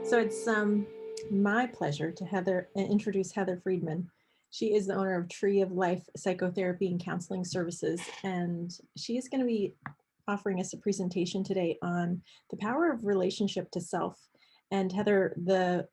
So it's my pleasure to introduce Heather Friedman. She is the owner of Tree of Life Psychotherapy and Counseling Services, and she is going to be offering us a presentation today on the power of relationship to self. And Heather, the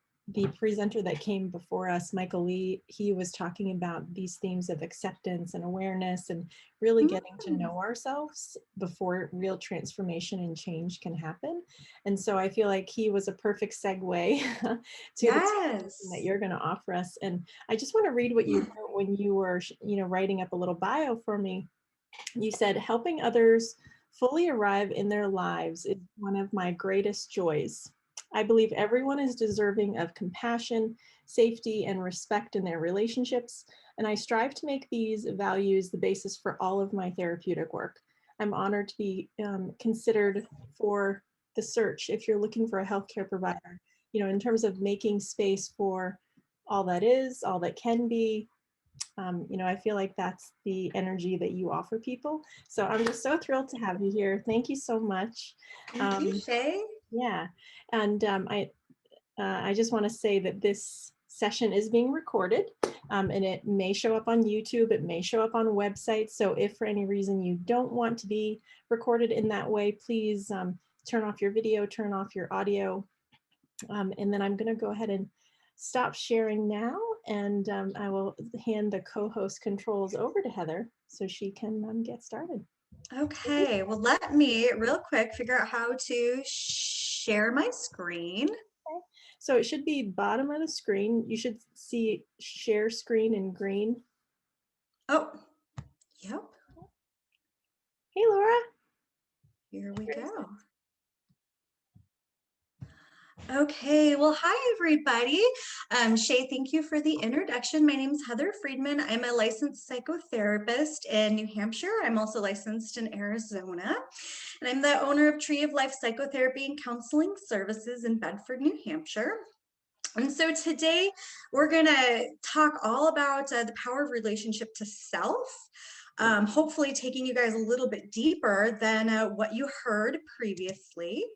presenter that came before us, Michael Lee, he was talking about these themes of acceptance and awareness and really getting to know ourselves before real transformation and change can happen. And so I feel like he was a perfect segue to the topic that you're going to offer us. And I just want to read what you wrote when you were, writing up a little bio for me. You said, helping others fully arrive in their lives is one of my greatest joys. I believe everyone is deserving of compassion, safety, and respect in their relationships, and I strive to make these values the basis for all of my therapeutic work. I'm honored to be considered for the search if you're looking for a healthcare provider, in terms of making space for all that is, all that can be. I feel like that's the energy that you offer people. So I'm just so thrilled to have you here. Thank you so much. Thank you, Shae. Yeah, and I just want to say that this session is being recorded, and it may show up on YouTube, it may show up on websites. So if for any reason you don't want to be recorded in that way, please turn off your video, turn off your audio, and then I'm going to go ahead and stop sharing now, and I will hand the co-host controls over to Heather so she can get started. Okay, well, let me real quick figure out how to share my screen. Okay. So it should be bottom of the screen. You should see share screen in green. Oh, yep. Hey, Laura. Here we go. Okay, well, hi, everybody. Shae, thank you for the introduction. My name is Heather Friedman. I'm a licensed psychotherapist in New Hampshire. I'm also licensed in Arizona. And I'm the owner of Tree of Life Psychotherapy and Counseling Services in Bedford, New Hampshire. And so today we're going to talk all about the power of relationship to self, hopefully taking you guys a little bit deeper than what you heard previously.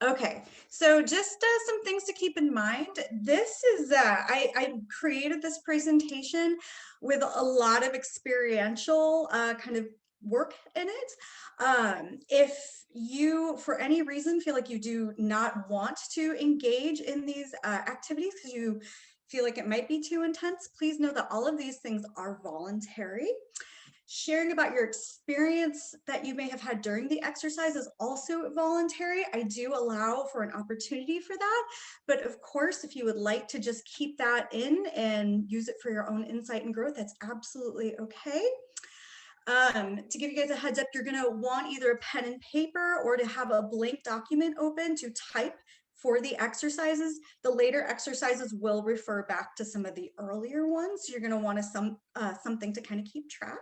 Okay, so just some things to keep in mind. This is, I created this presentation with a lot of experiential kind of work in it. If you, for any reason, feel like you do not want to engage in these activities because you feel like it might be too intense, please know that all of these things are voluntary. Sharing about your experience that you may have had during the exercise is also voluntary. I do allow for an opportunity for that, but of course, if you would like to just keep that in and use it for your own insight and growth, that's absolutely okay. To give you guys a heads up, you're gonna want either a pen and paper or to have a blank document open to type for the exercises. The later exercises will refer back to some of the earlier ones. So you're gonna want something to kind of keep track.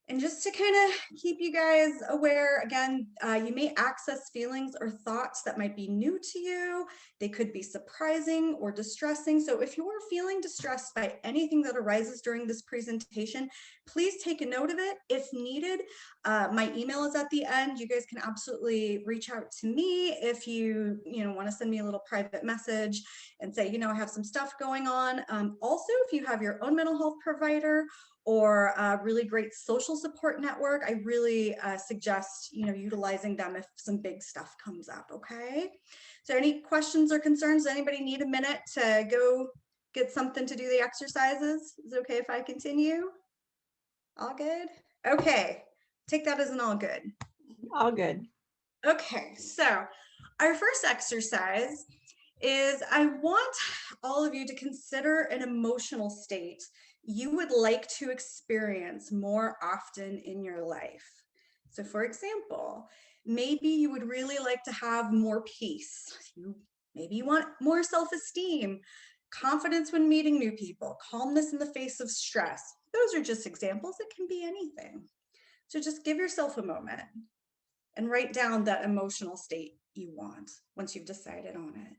And just to kind of keep you guys aware, again, you may access feelings or thoughts that might be new to you. They could be surprising or distressing. So if you are feeling distressed by anything that arises during this presentation, please take a note of it if needed. My email is at the end. You guys can absolutely reach out to me if you want to send me a little private message and say, I have some stuff going on. Also, if you have your own mental health provider or a really great social support network, I really suggest utilizing them if some big stuff comes up. Okay, so any questions or concerns? Does anybody need a minute to go get something to do the exercises? Is it okay if I continue? All good? Okay, take that as an all good. All good. Okay, so our first exercise is I want all of you to consider an emotional state you would like to experience more often in your life. So for example, maybe you would really like to have more peace. Maybe you want more self-esteem, confidence when meeting new people, calmness in the face of stress. Those are just examples. It can be anything. So just give yourself a moment and write down that emotional state you want once you've decided on it.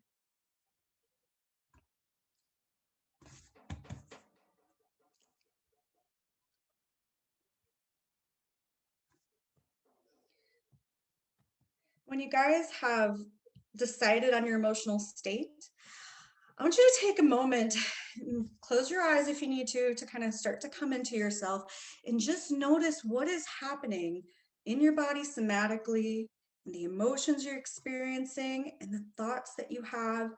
when you guys have decided on your emotional state, I want you to take a moment and close your eyes if you need to kind of start to come into yourself and just notice what is happening in your body somatically, and the emotions you're experiencing, and the thoughts that you have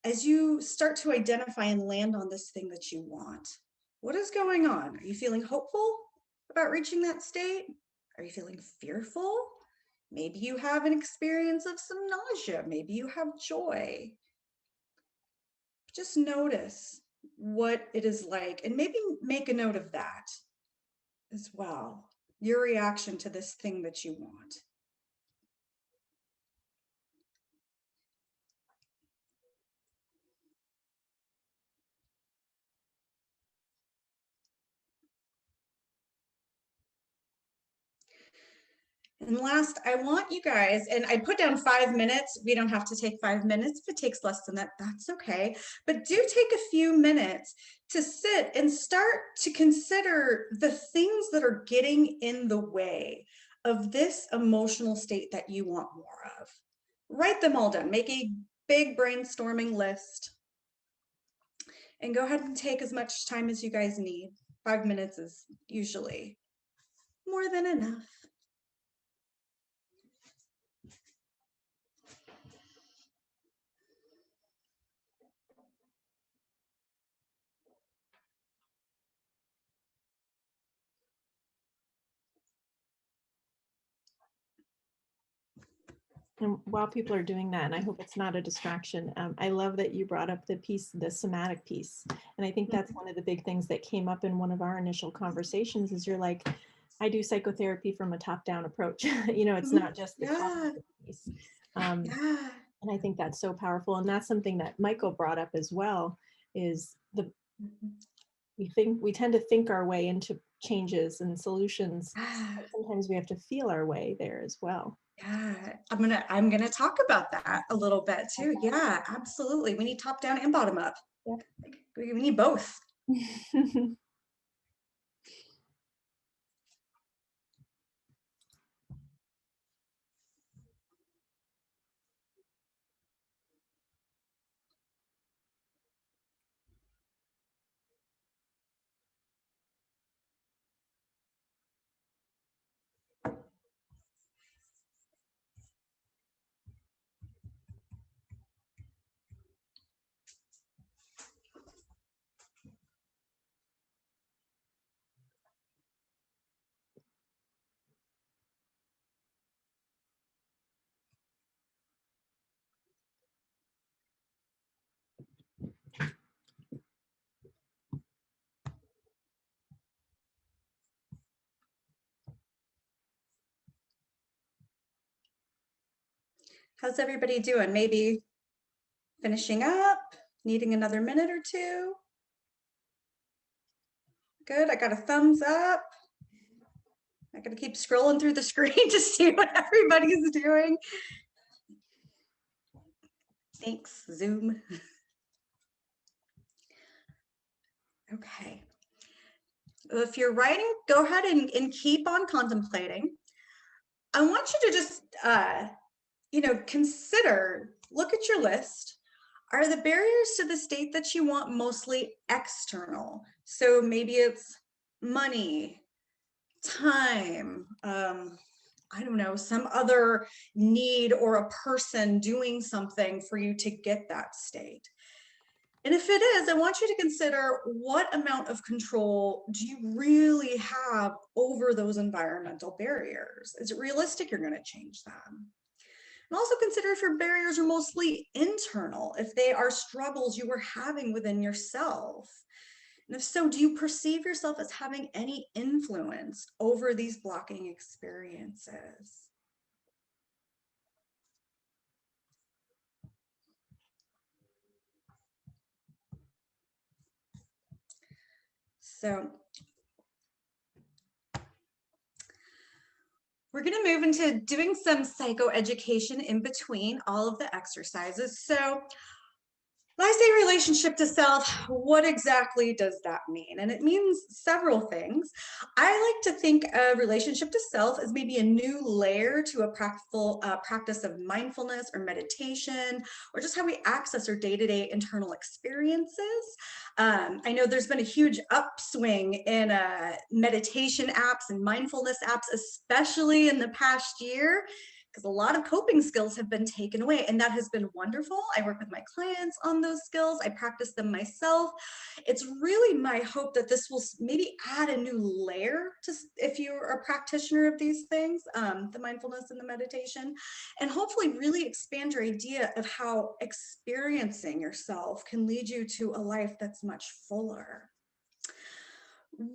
as you start to identify and land on this thing that you want. What is going on? Are you feeling hopeful about reaching that state? Are you feeling fearful? Maybe you have an experience of some nausea. Maybe you have joy. Just notice what it is like, and maybe make a note of that as well. Your reaction to this thing that you want. And last, I want you guys, and I put down 5 minutes. We don't have to take 5 minutes. If it takes less than that, that's okay. But do take a few minutes to sit and start to consider the things that are getting in the way of this emotional state that you want more of. Write them all down. Make a big brainstorming list and go ahead and take as much time as you guys need. 5 minutes is usually more than enough. And while people are doing that, and I hope it's not a distraction, I love that you brought up the piece, the somatic piece. And I think that's one of the big things that came up in one of our initial conversations is you're like, I do psychotherapy from a top-down approach. It's not just the cognitive piece. Yeah. And I think that's so powerful. And that's something that Michael brought up as well, is we tend to think our way into changes and solutions. Sometimes we have to feel our way there as well. Yeah, I'm gonna talk about that a little bit too. Yeah, absolutely. We need top down and bottom up. Yeah. We need both. How's everybody doing? Maybe finishing up, needing another minute or two. Good, I got a thumbs up. I gotta keep scrolling through the screen to see what everybody's doing. Thanks, Zoom. Okay. If you're writing, go ahead and keep on contemplating. I want you to just, consider, look at your list. Are the barriers to the state that you want mostly external? So maybe it's money, time, I don't know, some other need or a person doing something for you to get that state. And if it is, I want you to consider what amount of control do you really have over those environmental barriers? Is it realistic you're going to change them? And also consider if your barriers are mostly internal, if they are struggles you were having within yourself. And if so, do you perceive yourself as having any influence over these blocking experiences? So we're going to move into doing some psychoeducation in between all of the exercises. So When I say relationship to self, what exactly does that mean? And it means several things. I like to think of relationship to self as maybe a new layer to a practical practice of mindfulness or meditation, or just how we access our day-to-day internal experiences. I know there's been a huge upswing in meditation apps and mindfulness apps, especially in the past year, because a lot of coping skills have been taken away, and that has been wonderful. I work with my clients on those skills. I practice them myself. It's really my hope that this will maybe add a new layer to, if you're a practitioner of these things, the mindfulness and the meditation, and hopefully really expand your idea of how experiencing yourself can lead you to a life that's much fuller.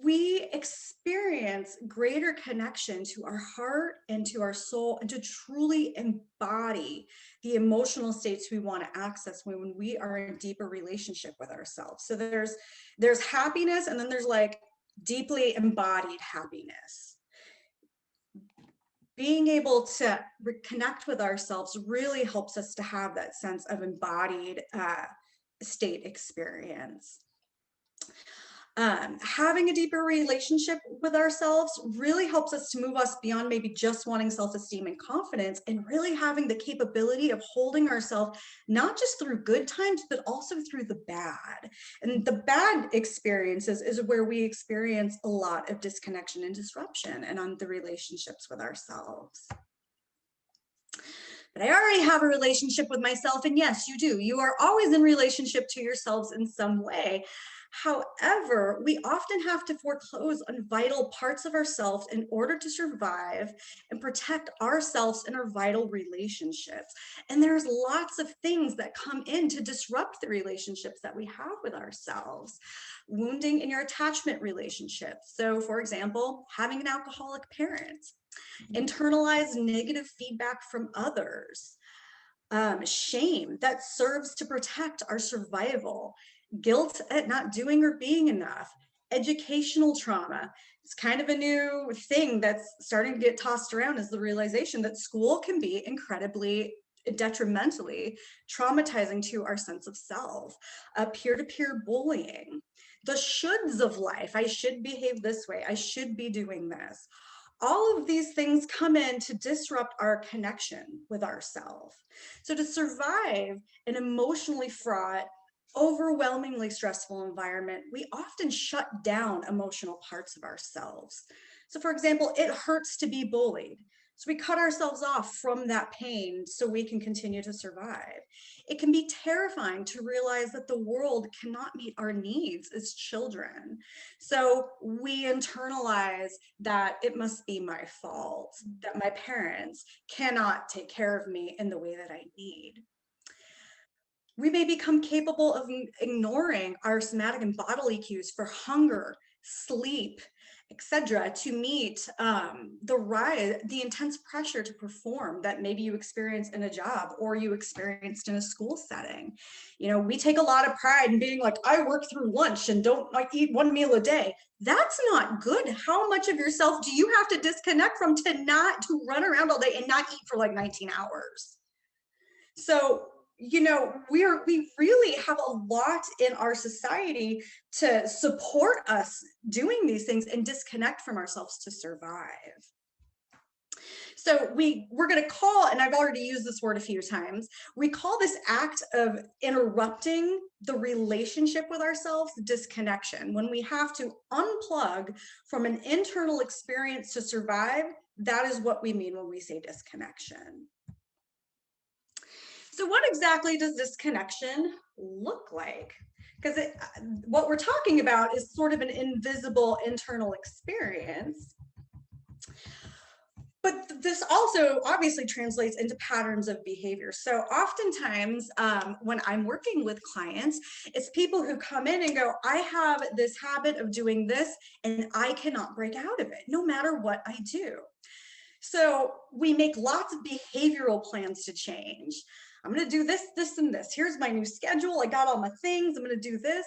We experience greater connection to our heart and to our soul, and to truly embody the emotional states we want to access when we are in deeper relationship with ourselves. So there's happiness, and then there's like deeply embodied happiness. Being able to reconnect with ourselves really helps us to have that sense of embodied state experience. Having a deeper relationship with ourselves really helps us to move us beyond maybe just wanting self-esteem and confidence, and really having the capability of holding ourselves not just through good times, but also through the bad. And the bad experiences is where we experience a lot of disconnection and disruption and on the relationships with ourselves. But I already have a relationship with myself, and yes, you do. You are always in relationship to yourselves in some way. However, we often have to foreclose on vital parts of ourselves in order to survive and protect ourselves and our vital relationships. And there's lots of things that come in to disrupt the relationships that we have with ourselves. Wounding in your attachment relationships. So, for example, having an alcoholic parent, internalized negative feedback from others, shame that serves to protect our survival, guilt at not doing or being enough, educational trauma. It's kind of a new thing that's starting to get tossed around, is the realization that school can be incredibly detrimentally traumatizing to our sense of self. Peer-to-peer bullying, the shoulds of life. I should behave this way. I should be doing this. All of these things come in to disrupt our connection with ourselves. So to survive an emotionally fraught, overwhelmingly stressful environment, we often shut down emotional parts of ourselves. So for example, it hurts to be bullied. So we cut ourselves off from that pain so we can continue to survive. It can be terrifying to realize that the world cannot meet our needs as children. So we internalize that it must be my fault, that my parents cannot take care of me in the way that I need. We may become capable of ignoring our somatic and bodily cues for hunger, sleep, etc., to meet the intense pressure to perform that maybe you experience in a job or you experienced in a school setting. You know, we take a lot of pride in being like, I work through lunch and don't like eat one meal a day. That's not good. How much of yourself do you have to disconnect from to run around all day and not eat for like 19 hours? So, you know, we really have a lot in our society to support us doing these things and disconnect from ourselves to survive. So we're going to call, and I've already used this word a few times, we call this act of interrupting the relationship with ourselves disconnection. When we have to unplug from an internal experience to survive, that is what we mean when we say disconnection. So what exactly does this connection look like? Because what we're talking about is sort of an invisible internal experience. But this also obviously translates into patterns of behavior. So oftentimes when I'm working with clients, it's people who come in and go, I have this habit of doing this and I cannot break out of it, no matter what I do. So we make lots of behavioral plans to change. I'm going to do this, this, and this. Here's my new schedule. I got all my things. I'm going to do this.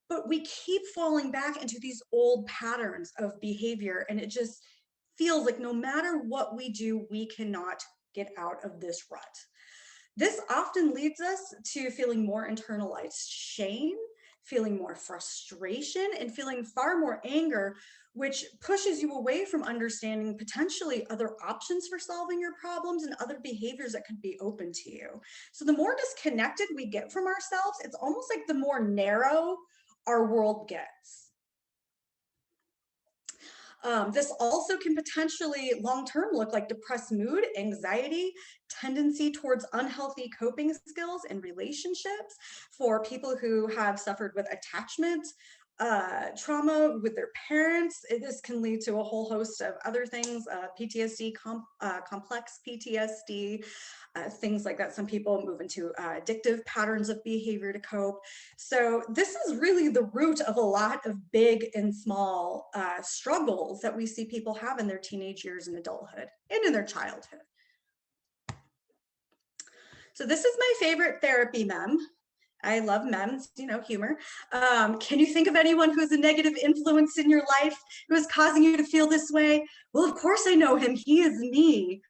But we keep falling back into these old patterns of behavior. And it just feels like no matter what we do, we cannot get out of this rut. This often leads us to feeling more internalized shame, feeling more frustration, and feeling far more anger, which pushes you away from understanding potentially other options for solving your problems and other behaviors that could be open to you. So the more disconnected we get from ourselves, it's almost like the more narrow our world gets. This also can potentially long-term look like depressed mood, anxiety, tendency towards unhealthy coping skills and relationships for people who have suffered with attachment trauma with their parents. This can lead to a whole host of other things, PTSD, complex PTSD, things like that. Some people move into addictive patterns of behavior to cope. So this is really the root of a lot of big and small struggles that we see people have in their teenage years and adulthood and in their childhood. So this is my favorite therapy meme. I love memes, you know, humor. Can you think of anyone who's a negative influence in your life who is causing you to feel this way? Well, of course I know him. He is me.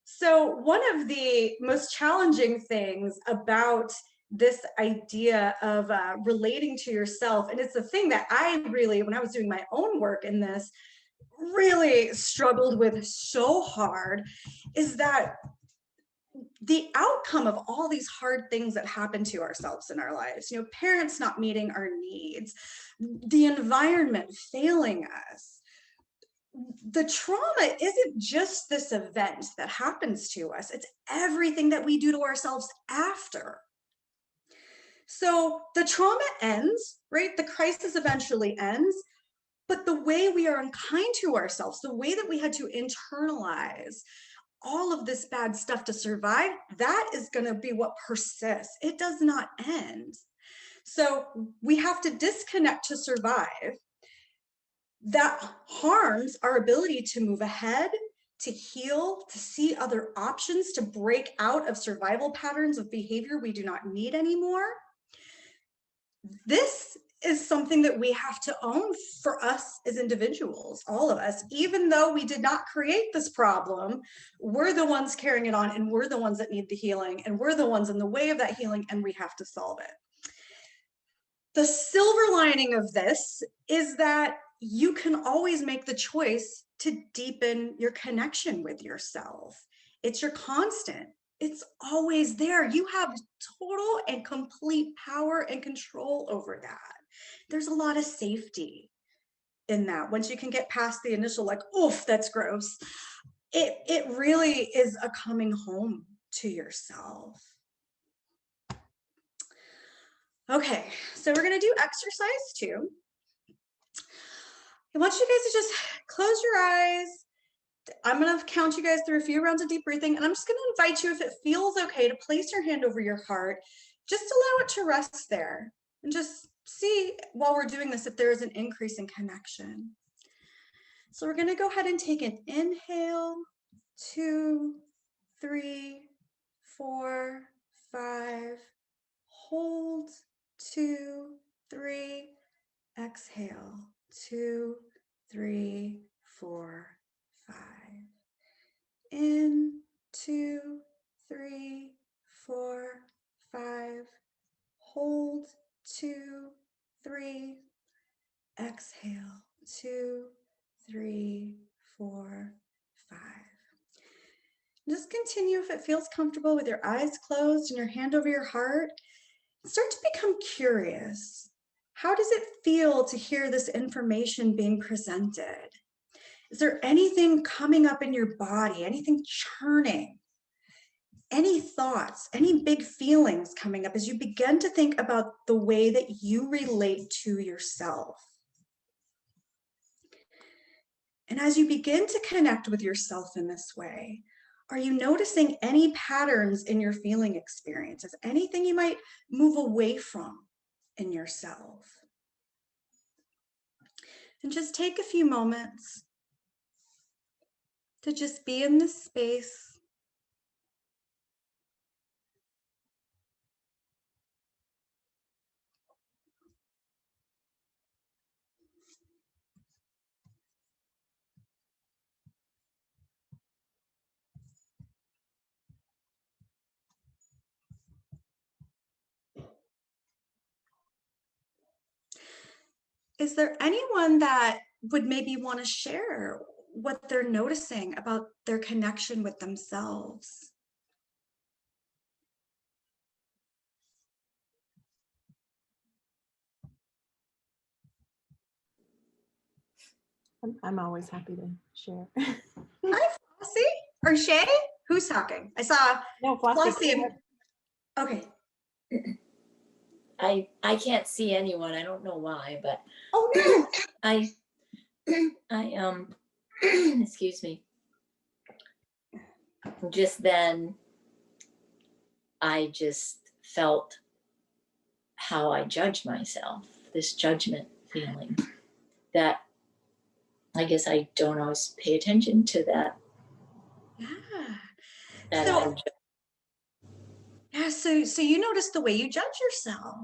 So one of the most challenging things about this idea of relating to yourself, and it's the thing that I really, when I was doing my own work in this, really struggled with so hard, is that the outcome of all these hard things that happen to ourselves in our lives, you know, parents not meeting our needs, the environment failing us, the trauma isn't just this event that happens to us, it's everything that we do to ourselves after. So the trauma ends, right? The crisis eventually ends, but the way we are unkind to ourselves, the way that we had to internalize all of this bad stuff to survive, that is going to be what persists. It does not end. So we have to disconnect to survive. That harms our ability to move ahead, to heal, to see other options, to break out of survival patterns of behavior we do not need anymore. This is something that we have to own for us as individuals, all of us. Even though we did not create this problem, we're the ones carrying it on, and we're the ones that need the healing, and we're the ones in the way of that healing, and we have to solve it. The silver lining of this is that you can always make the choice to deepen your connection with yourself. It's your constant. It's always there. You have total and complete power and control over that. There's a lot of safety in that. Once you can get past the initial, like, oof, that's gross, it really is a coming home to yourself. Okay, so we're gonna do exercise 2. I want you guys to just close your eyes. I'm going to count you guys through a few rounds of deep breathing, and I'm just going to invite you, if it feels okay, to place your hand over your heart. Just allow it to rest there, and just see while we're doing this if there is an increase in connection. So we're going to go ahead and take an inhale, 2, 3, 4, 5. Hold, 2, 3. Exhale, 2, 3, 4, 5. In, 2, 3, 4, 5. Hold, 2, 3. Exhale, 2, 3, 4, 5. Just continue if it feels comfortable with your eyes closed and your hand over your heart. Start to become curious. How does it feel to hear this information being presented? Is there anything coming up in your body, anything churning? Any thoughts, any big feelings coming up as you begin to think about the way that you relate to yourself? And as you begin to connect with yourself in this way, are you noticing any patterns in your feeling experiences? Anything you might move away from in yourself? And just take a few moments to just be in this space. Is there anyone that would maybe want to share what they're noticing about their connection with themselves? I'm always happy to share. Hi, Flossie or Shae? Who's talking? I saw No, Flossie. Flossie. Okay. I can't see anyone. I don't know why, but Oh no. I excuse me. Just then I just felt how I judge myself, this judgment feeling that I guess I don't always pay attention to that. Yeah. That So I yeah, so you notice the way you judge yourself.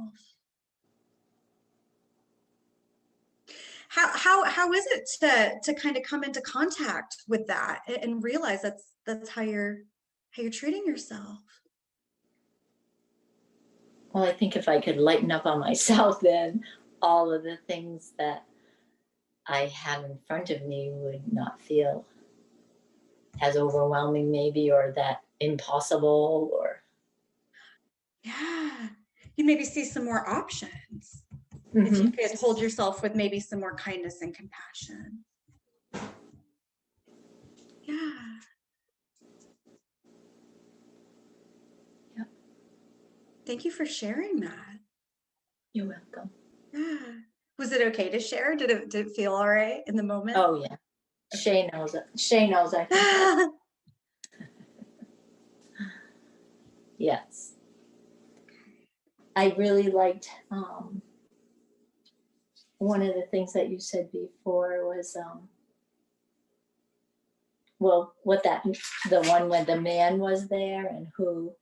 How is it to kind of come into contact with that and realize that's how you're treating yourself? well, I think if I could lighten up on myself, then all of the things that I have in front of me would not feel as overwhelming, maybe, or that impossible, or Yeah. You maybe see some more options if you could hold yourself with maybe some more kindness and compassion. Yeah. Yep. Thank you for sharing that. You're welcome. Yeah. Was it okay to share? Did it feel all right in the moment? Oh yeah. Shae knows it. Shae knows I can. Yes. I really liked one of the things that you said before was well, what that the one when the man was there and who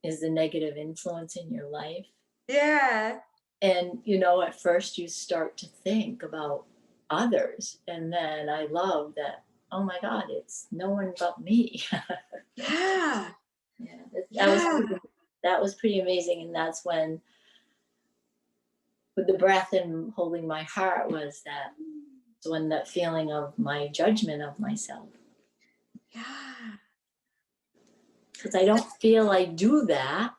is the negative influence in your life. Yeah. And you know, at first you start to think about others, and then I love that, oh my God, it's no one but me. Yeah. Yeah, Yeah. that was pretty amazing. And that's when, with the breath and holding my heart, was that when that feeling of my judgment of myself. Yeah. Because I don't feel I do that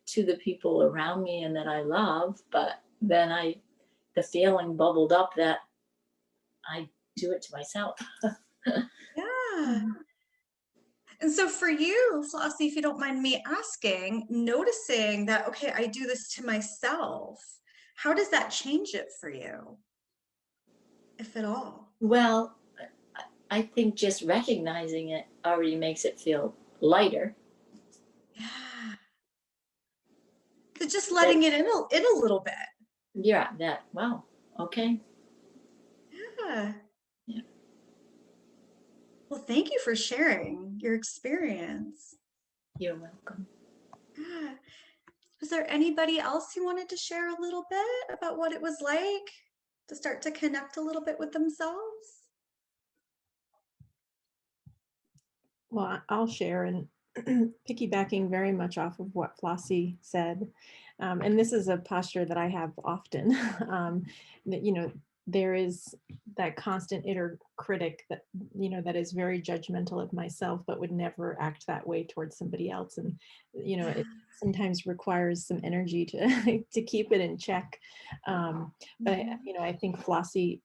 to the people around me and that I love, but then the feeling bubbled up that I do it to myself. Yeah. And so for you, Flossie, if you don't mind me asking, noticing that, okay, I do this to myself, how does that change it for you, if at all? Well, I think just recognizing it already makes it feel lighter. Yeah. So just That, letting it in a little bit. yeah, that, wow, okay. Yeah. Yeah. Well, thank you for sharing your experience. You're welcome. Yeah. Was there anybody else who wanted to share a little bit about what it was like to start to connect a little bit with themselves? Well, I'll share, and piggybacking very much off of what Flossie said. And this is a posture that I have often, that, there is that constant inner critic that, that is very judgmental of myself, but would never act that way towards somebody else. And, it sometimes requires some energy to, to keep it in check. But, I think Flossie,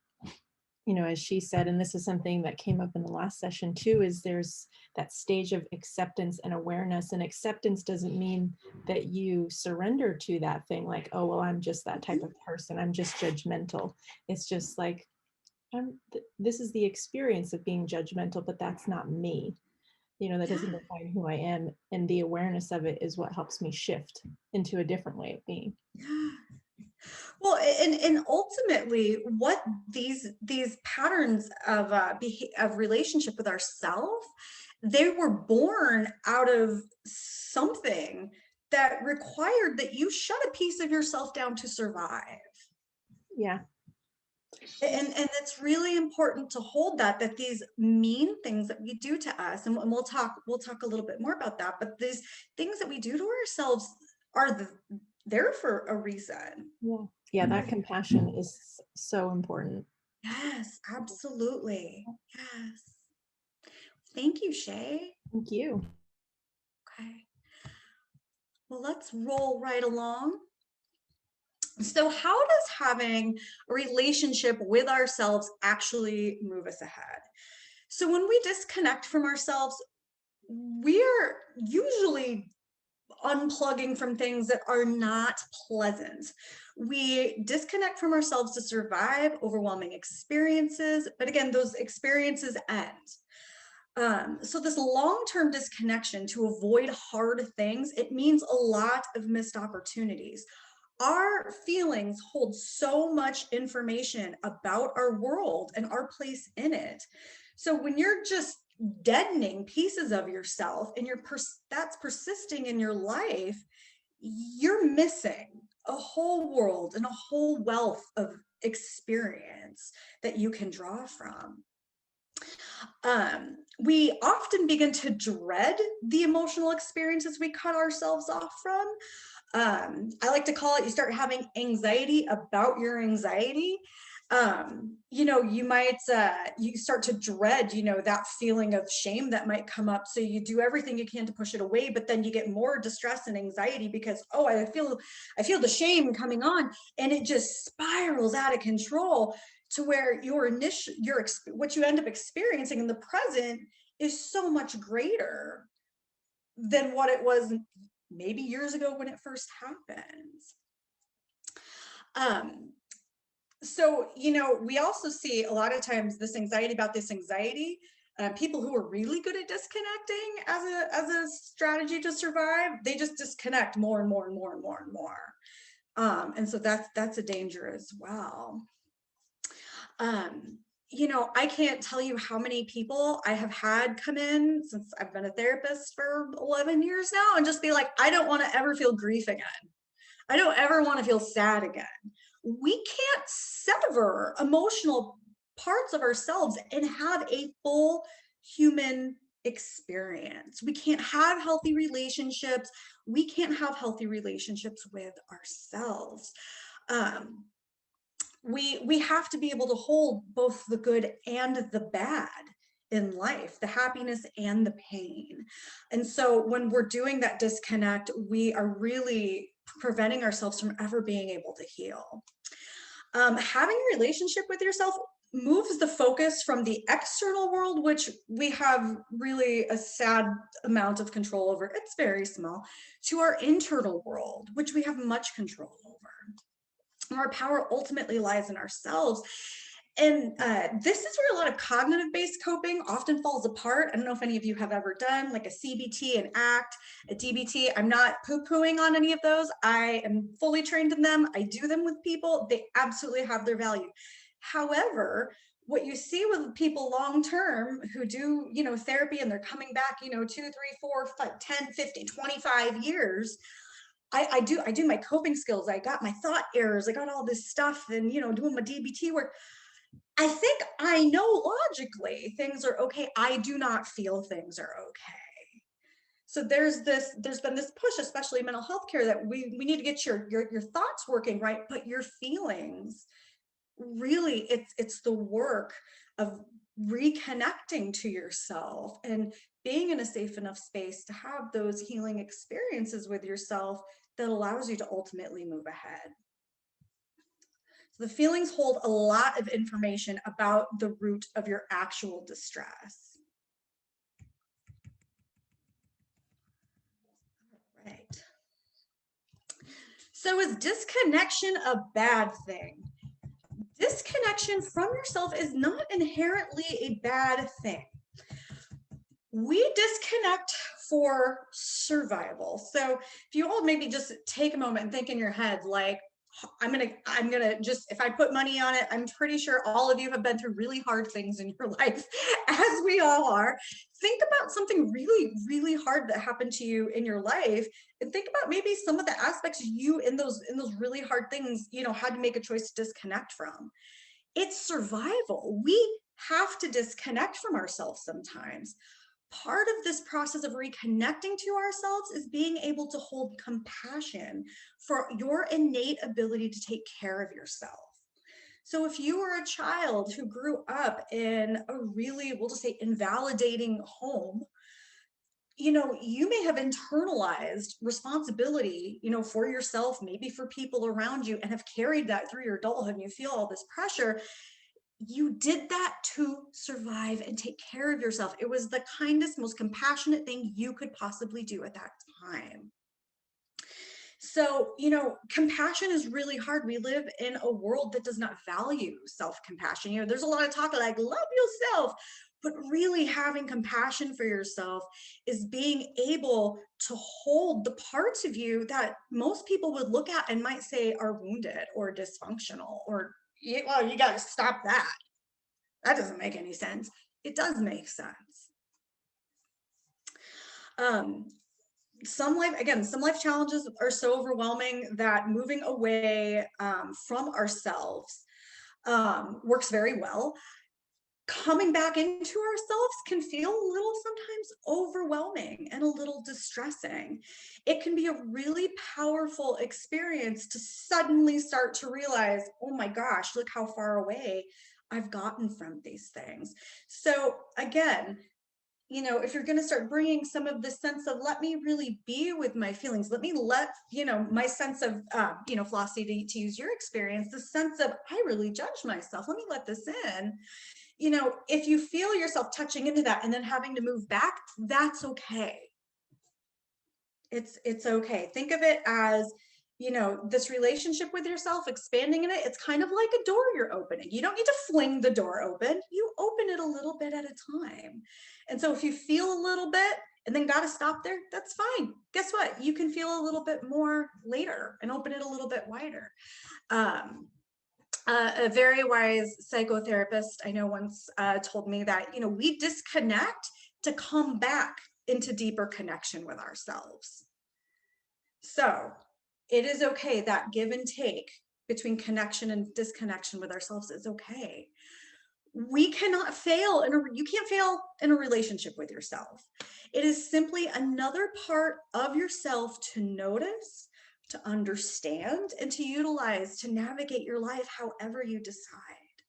as she said, and this is something that came up in the last session too, is there's that stage of acceptance and awareness. And acceptance doesn't mean that you surrender to that thing like, oh, well, I'm just that type of person. I'm just judgmental. It's just like, this is the experience of being judgmental, but that's not me. That doesn't define who I am. And the awareness of it is what helps me shift into a different way of being. Yeah. Well, and ultimately, what these patterns of of relationship with ourselves, they were born out of something that required that you shut a piece of yourself down to survive. Yeah. And it's really important to hold that these mean things that we do to us, and we'll talk a little bit more about that, but these things that we do to ourselves are there for a reason. Yeah. Yeah, that compassion is so important. Yes, absolutely. Yes. Thank you, Shae. Thank you. Okay. Well, let's roll right along. So, how does having a relationship with ourselves actually move us ahead? So, when we disconnect from ourselves, we're usually unplugging from things that are not pleasant. We disconnect from ourselves to survive overwhelming experiences, but again, those experiences end. So this long-term disconnection to avoid hard things, it means a lot of missed opportunities. Our feelings hold so much information about our world and our place in it. So when you're just deadening pieces of yourself and that's persisting in your life, you're missing a whole world and a whole wealth of experience that you can draw from. We often begin to dread the emotional experiences we cut ourselves off from. I like to call it, you start having anxiety about your anxiety. You might, you start to dread, that feeling of shame that might come up. So you do everything you can to push it away, but then you get more distress and anxiety because, oh, I feel the shame coming on, and it just spirals out of control to where what you end up experiencing in the present is so much greater than what it was maybe years ago when it first happens. So, we also see a lot of times this anxiety about this anxiety, people who are really good at disconnecting as a strategy to survive, they just disconnect more and more and more and more and more. And so that's a danger as well. I can't tell you how many people I have had come in since I've been a therapist for 11 years now and just be like, I don't want to ever feel grief again. I don't ever want to feel sad again. We can't sever emotional parts of ourselves and have a full human experience. We can't have healthy relationships. We can't have healthy relationships with ourselves. We have to be able to hold both the good and the bad in life, the happiness and the pain. And so when we're doing that disconnect, we are really preventing ourselves from ever being able to heal. Having a relationship with yourself moves the focus from the external world, which we have really a sad amount of control over, it's very small, to our internal world, which we have much control over. Our power ultimately lies in ourselves. And this is where a lot of cognitive-based coping often falls apart. I don't know if any of you have ever done like a CBT, an ACT, a DBT. I'm not poo-pooing on any of those. I am fully trained in them. I do them with people. They absolutely have their value. However, what you see with people long-term who do, therapy and they're coming back, 2, 3, 4, 5, 10, 15, 25 years, I do my coping skills. I got my thought errors. I got all this stuff and, doing my DBT work. I think I know logically things are okay. I do not feel things are okay. So there's been this push, especially in mental health care, that we need to get your thoughts working, right? But your feelings, really, it's the work of reconnecting to yourself and being in a safe enough space to have those healing experiences with yourself that allows you to ultimately move ahead. So the feelings hold a lot of information about the root of your actual distress. All right. So is disconnection a bad thing? Disconnection from yourself is not inherently a bad thing. We disconnect for survival. So if you all maybe just take a moment and think in your head, like, I'm gonna just, if I put money on it, I'm pretty sure all of you have been through really hard things in your life, as we all are. Think about something really, really hard that happened to you in your life, and think about maybe some of the aspects you in those really hard things, had to make a choice to disconnect from. It's survival. We have to disconnect from ourselves sometimes. part of this process of reconnecting to ourselves is being able to hold compassion for your innate ability to take care of yourself. So if you were a child who grew up in a really, we'll just say, invalidating home, you may have internalized responsibility, for yourself, maybe for people around you, and have carried that through your adulthood, and you feel all this pressure. You did that to survive and take care of yourself. It was the kindest, most compassionate thing you could possibly do at that time. So, compassion is really hard. We live in a world that does not value self-compassion. There's a lot of talk like love yourself, but really having compassion for yourself is being able to hold the parts of you that most people would look at and might say are wounded or dysfunctional, or, well, you got to stop that. That doesn't make any sense. It does make sense. Some life challenges are so overwhelming that moving away from ourselves works very well. Coming back into ourselves can feel a little sometimes overwhelming and a little distressing. It can be a really powerful experience to suddenly start to realize, oh my gosh, look how far away I've gotten from these things. So again, if you're going to start bringing some of this sense of, let me really be with my feelings, let me my sense of, Flossie, to use your experience, the sense of, I really judge myself, let me let this in. If you feel yourself touching into that and then having to move back, that's okay. It's okay. Think of it as, this relationship with yourself, expanding in it. It's kind of like a door you're opening. You don't need to fling the door open. You open it a little bit at a time. And so if you feel a little bit and then got to stop there, that's fine. Guess what? You can feel a little bit more later and open it a little bit wider. A very wise psychotherapist I know once told me that, we disconnect to come back into deeper connection with ourselves. So it is okay. That give and take between connection and disconnection with ourselves is okay. We cannot fail you can't fail in a relationship with yourself. It is simply another part of yourself to notice, to understand, and to utilize to navigate your life however you decide.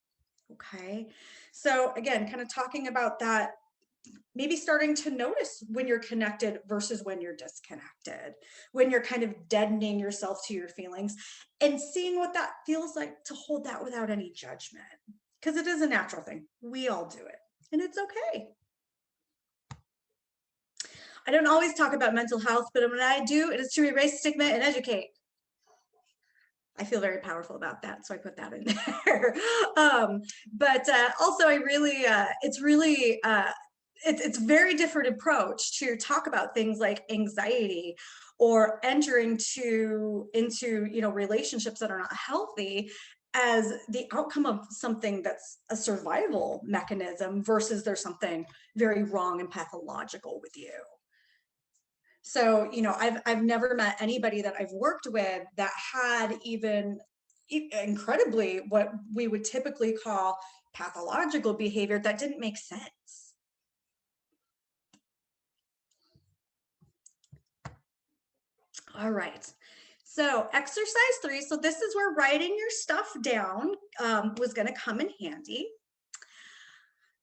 Okay. So again, kind of talking about that, maybe starting to notice when you're connected versus when you're disconnected, when you're kind of deadening yourself to your feelings, and seeing what that feels like to hold that without any judgment, because it is a natural thing. We all do it, and it's okay. I don't always talk about mental health, but when I do, it is to erase stigma and educate. I feel very powerful about that, so I put that in there. But also, I really, it's very different approach to talk about things like anxiety or entering into relationships that are not healthy as the outcome of something that's a survival mechanism versus there's something very wrong and pathological with you. So, I've never met anybody that I've worked with that had even incredibly what we would typically call pathological behavior that didn't make sense. All right. So exercise 3. So this is where writing your stuff down was going to come in handy.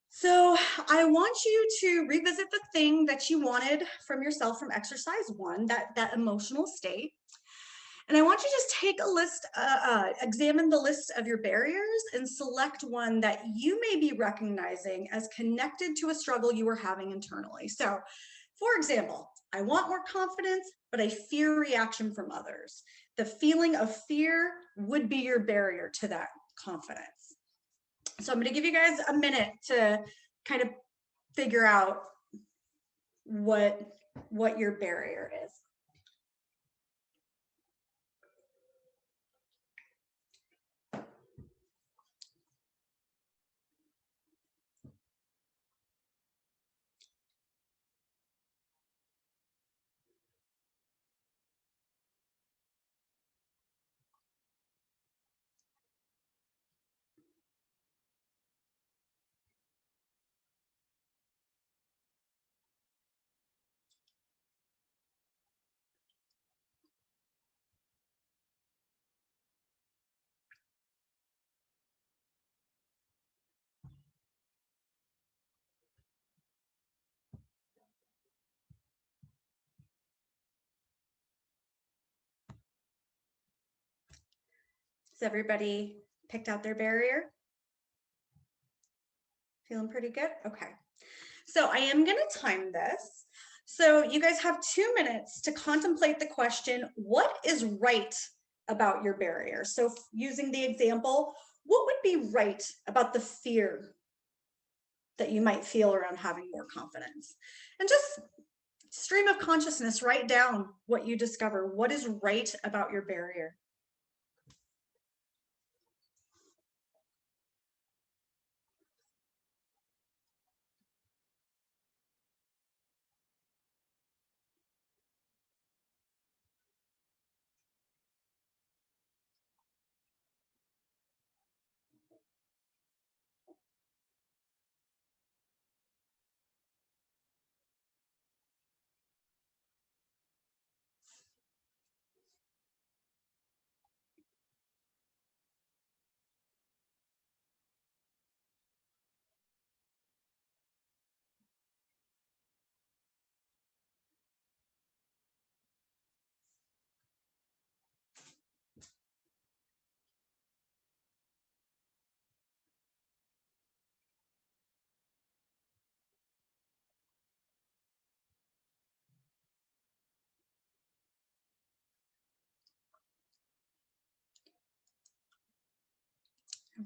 So I want you to revisit the thing that you wanted from yourself from exercise 1, that emotional state. And I want you to just take a list, examine the list of your barriers and select one that you may be recognizing as connected to a struggle you were having internally. So for example, I want more confidence, but I fear reaction from others. The feeling of fear would be your barrier to that confidence. So I'm going to give you guys a minute to kind of figure out what your barrier is. Has everybody picked out their barrier? Feeling pretty good? Okay. So I am going to time this. So you guys have 2 minutes to contemplate the question, what is right about your barrier? So using the example, what would be right about the fear that you might feel around having more confidence? And just stream of consciousness, write down what you discover. What is right about your barrier?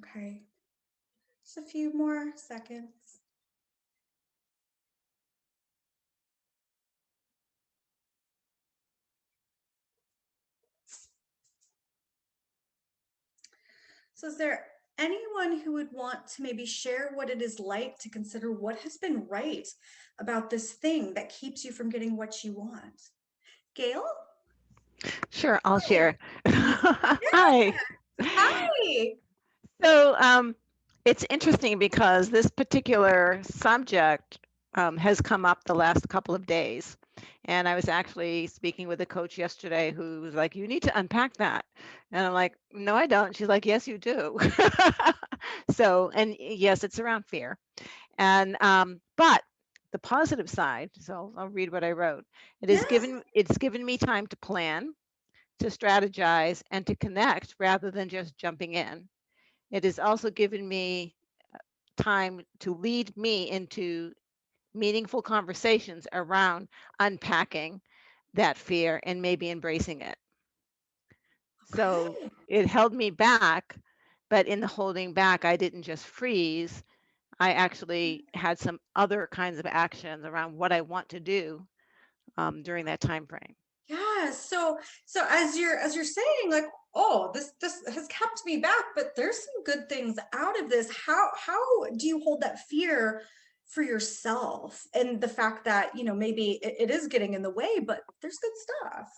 Okay, just a few more seconds. So is there anyone who would want to maybe share what it is like to consider what has been right about this thing that keeps you from getting what you want? Gail? Sure, I'll Hi. share. Yeah. Hi. Hi. So it's interesting because this particular subject has come up the last couple of days. And I was actually speaking with a coach yesterday who was like, you need to unpack that. And I'm like, no, I don't. She's like, yes, you do. So, and yes, it's around fear. And but the positive side, so I'll read what I wrote. Yes. It's given me time to plan, to strategize, and to connect rather than just jumping in. It has also given me time to lead me into meaningful conversations around unpacking that fear and maybe embracing it. So Okay. it held me back, but in the holding back, I didn't just freeze. I actually had some other kinds of actions around what I want to do during that time frame. Yeah. So as you're saying, like, oh, this has kept me back, but there's some good things out of this. How do you hold that fear for yourself and the fact that, maybe it is getting in the way, but there's good stuff.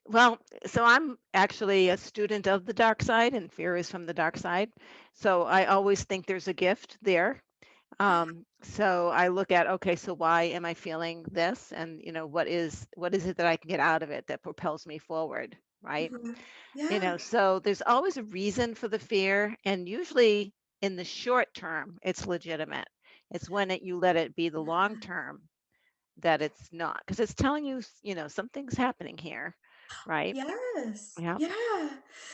Well, so I'm actually a student of the dark side, and fear is from the dark side. So I always think there's a gift there. So I look at, okay, so why am I feeling this? And what is it that I can get out of it that propels me forward, right? Mhm. Yeah. So there's always a reason for the fear, and usually in the short term, it's legitimate. It's when you let it be the long term that it's not, because it's telling you, something's happening here, right? Yes. Yeah. Yeah.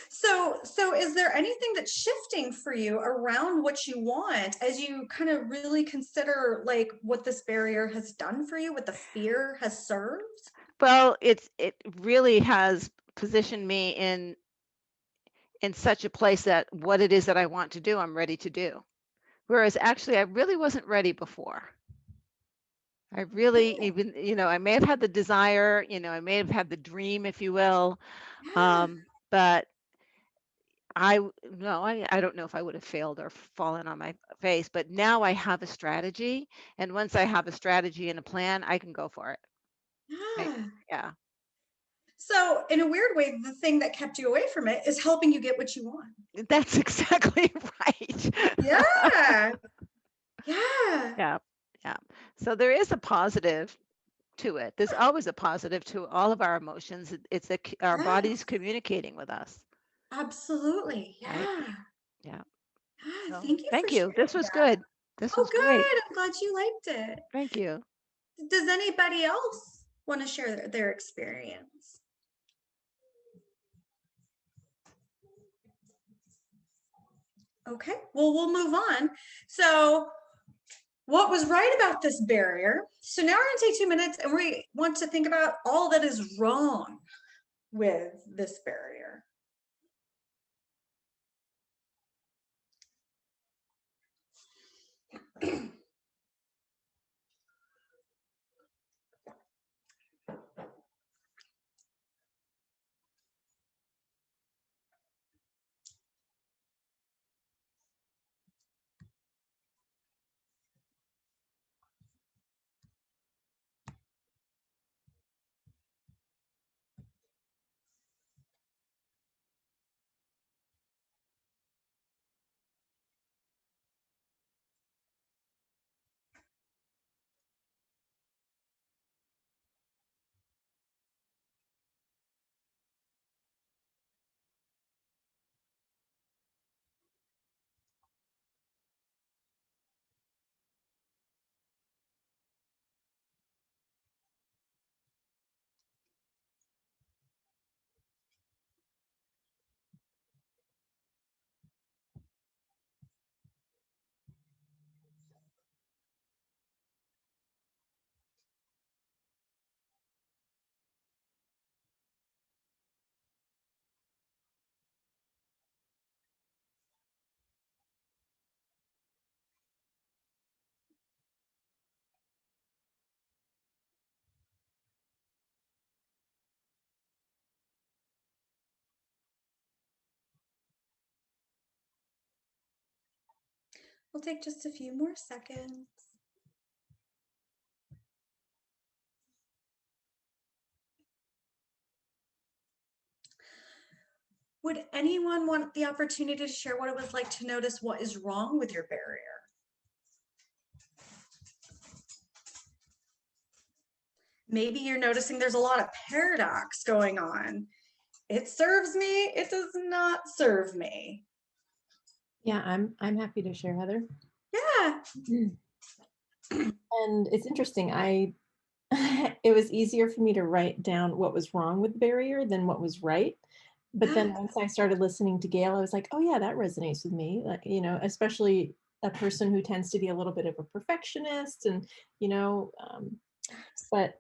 So is there anything that's shifting for you around what you want as you kind of really consider like what this barrier has done for you, what the fear has served? Well, it really has positioned me in such a place that what it is that I want to do, I'm ready to do. Whereas actually, I really wasn't ready before. I really Okay. even, I may have had the desire, I may have had the dream, if you will, Yeah. but no, I don't know if I would have failed or fallen on my face, but now I have a strategy. And once I have a strategy and a plan, I can go for it. Right? Yeah. Yeah. So in a weird way, the thing that kept you away from it is helping you get what you want. That's exactly right. Yeah. Yeah. Yeah. Yeah. So there is a positive to it. There's always a positive to all of our emotions. It's our body's Yes. communicating with us, Absolutely. right? Yeah. Yeah. Yeah. So Thank you for thank you. This sharing was that. good. This Oh, was great. good. I'm glad you liked it. Thank you. Does anybody else want to share their experience? Okay, well, we'll move on. So what was right about this barrier? So now we're gonna take 2 minutes and we want to think about all that is wrong with this barrier. We'll take just a few more seconds. Would anyone want the opportunity to share what it was like to notice what is wrong with your barrier? Maybe you're noticing there's a lot of paradox going on. It serves me, it does not serve me. Yeah, I'm happy to share, Heather. Yeah. And it's interesting. It was easier for me to write down what was wrong with the barrier than what was right. But then once I started listening to Gail, I was like, oh yeah, that resonates with me. Like, especially a person who tends to be a little bit of a perfectionist and, but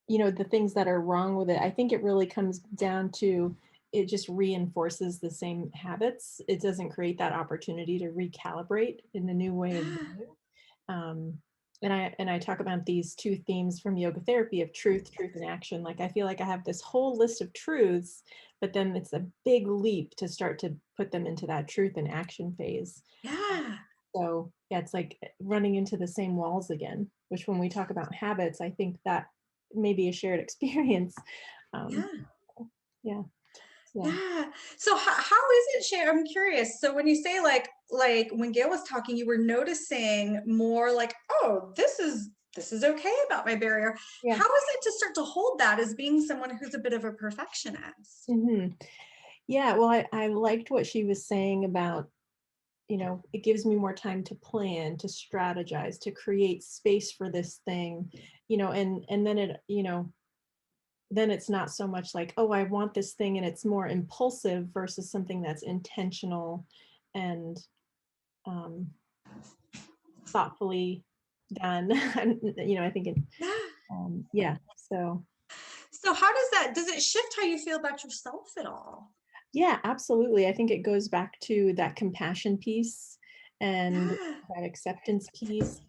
the things that are wrong with it, I think it really comes down to it just reinforces the same habits. It doesn't create that opportunity to recalibrate in a new way of being. And I talk about these two themes from yoga therapy of truth, and action. Like I feel like I have this whole list of truths, but then it's a big leap to start to put them into that truth and action phase. Yeah. So yeah, it's like running into the same walls again, which when we talk about habits, I think that may be a shared experience. Yeah. Yeah. Yeah. So how is it, Shae? I'm curious. So when you say like when Gail was talking, you were noticing more like, oh, this is okay about my barrier. Yeah. How is it to start to hold that as being someone who's a bit of a perfectionist? Mm-hmm. Yeah. Well, I liked what she was saying about, it gives me more time to plan, to strategize, to create space for this thing, and then then it's not so much like, oh, I want this thing, and it's more impulsive versus something that's intentional and thoughtfully done. I think Yeah. yeah. So how does it shift how you feel about yourself at all? yeah, absolutely. I think it goes back to that compassion piece and Yeah. that acceptance piece,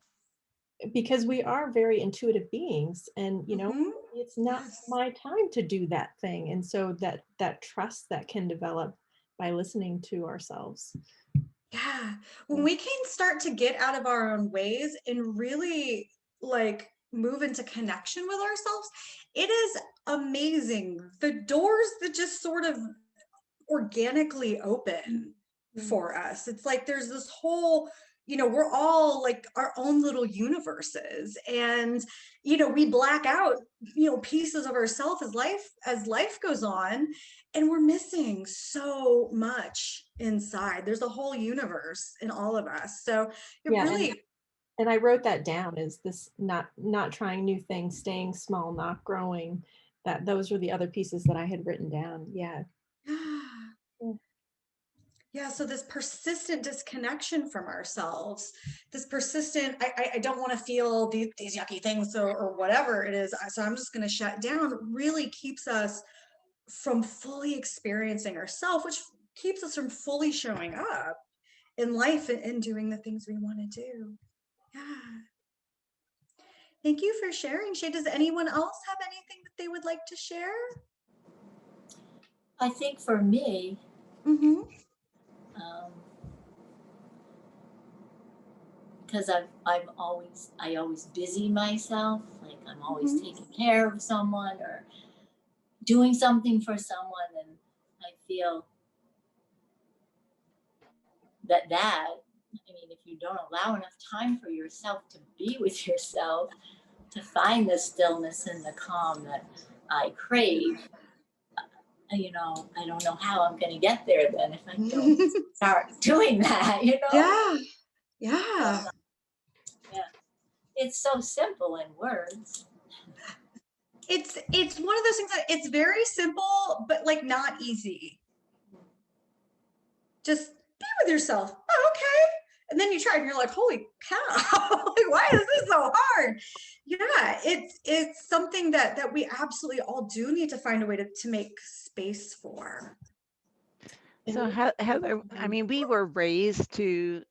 because we are very intuitive beings, and Mm-hmm. it's not Yes. my time to do that thing. And so that trust that can develop by listening to ourselves. Yeah. When we can start to get out of our own ways and really like move into connection with ourselves, it is amazing. The doors that just sort of organically open for us. It's like there's this whole, we're all like our own little universes, and we black out, pieces of ourselves as life goes on, and we're missing so much inside. There's a whole universe in all of us. So it Yeah, really and I wrote that down, is this not trying new things, staying small, not growing. That those were the other pieces that I had written down. Yeah. yeah. Yeah. Yeah, so this persistent disconnection from ourselves, this persistent, I don't want to feel these yucky things or whatever it is, so I'm just going to shut down, really keeps us from fully experiencing ourselves, which keeps us from fully showing up in life and doing the things we want to do. Yeah. Thank you for sharing, Shae. Does anyone else have anything that they would like to share? I think for me, Mm-hmm. because I always busy myself, like I'm always Mm-hmm. taking care of someone or doing something for someone, and I feel that I mean, if you don't allow enough time for yourself to be with yourself, to find the stillness and the calm that I crave, you know, I don't know how I'm going to get there then if I don't start doing that, you know? Yeah. Yeah. Yeah. It's so simple in words. It's one of those things that it's very simple, but like not easy. Just be with yourself. Oh, okay. And then you try and you're like, holy cow, like, why is this so hard? Yeah, it's something that we absolutely all do need to find a way to make space for. So Heather, I mean, we were raised to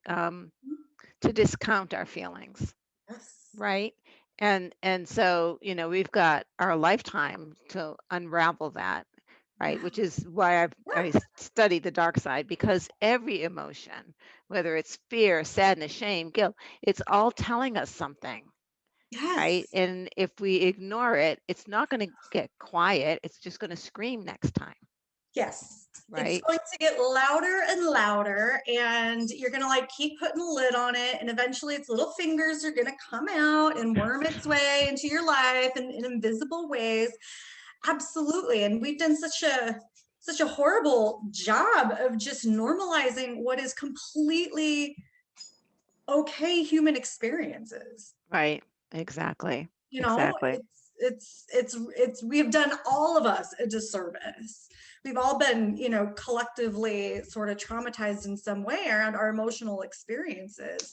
discount our feelings, Yes. right? And so, you know, we've got our lifetime to unravel that, right? Which is why I studied the dark side, because every emotion, whether it's fear, sadness, shame, guilt, it's all telling us something, right? Yes. And if we ignore it, it's not going to get quiet. It's just going to scream next time, Yes. It's right? going to get louder and louder, and you're going to like keep putting a lid on it. And eventually its little fingers are going to come out and worm its way into your life in invisible ways. Absolutely. And we've done such a horrible job of just normalizing what is completely okay human experiences. Right. Exactly. You know, Exactly. it's we have done all of us a disservice. We've all been, you know, collectively sort of traumatized in some way around our emotional experiences,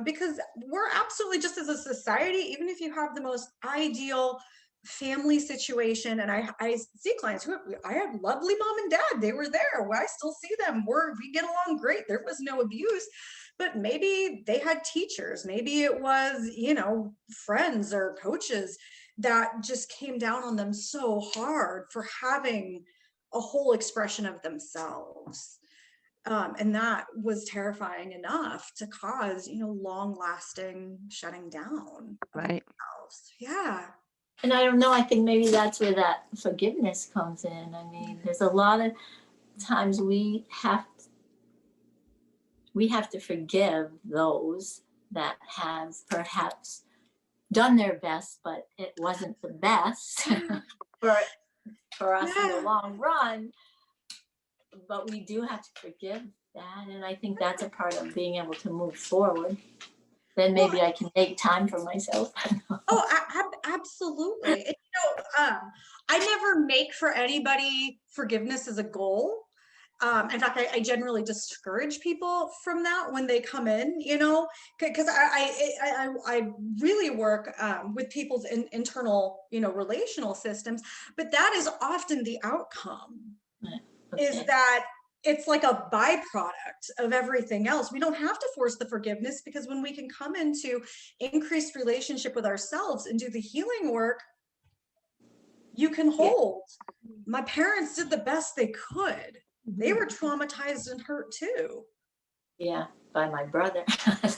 because we're absolutely, just as a society, even if you have the most ideal family situation, and I see clients who I have lovely mom and dad, they were there, I still see them, we get along great, there was no abuse, but maybe they had teachers, maybe it was, you know, friends or coaches that just came down on them so hard for having a whole expression of themselves. And that was terrifying enough to cause, you know, long lasting shutting down of Right. themselves. Yeah. And I don't know, I think maybe that's where that forgiveness comes in. I mean, there's a lot of times we have to forgive those that have perhaps done their best, but it wasn't the best for us in the long run. But we do have to forgive that, and I think that's a part of being able to move forward. Then maybe I can make time for myself. Absolutely. And, you know, I never make for anybody forgiveness as a goal. In fact, I generally discourage people from that when they come in, you know, because I really work with people's internal, you know, relational systems, but that is often the outcome. Okay. Is that it's like a byproduct of everything else. We don't have to force the forgiveness, because when we can come into increased relationship with ourselves and do the healing work, you can hold. Yeah. My parents did the best they could. They were traumatized and hurt too. Yeah, by my brother.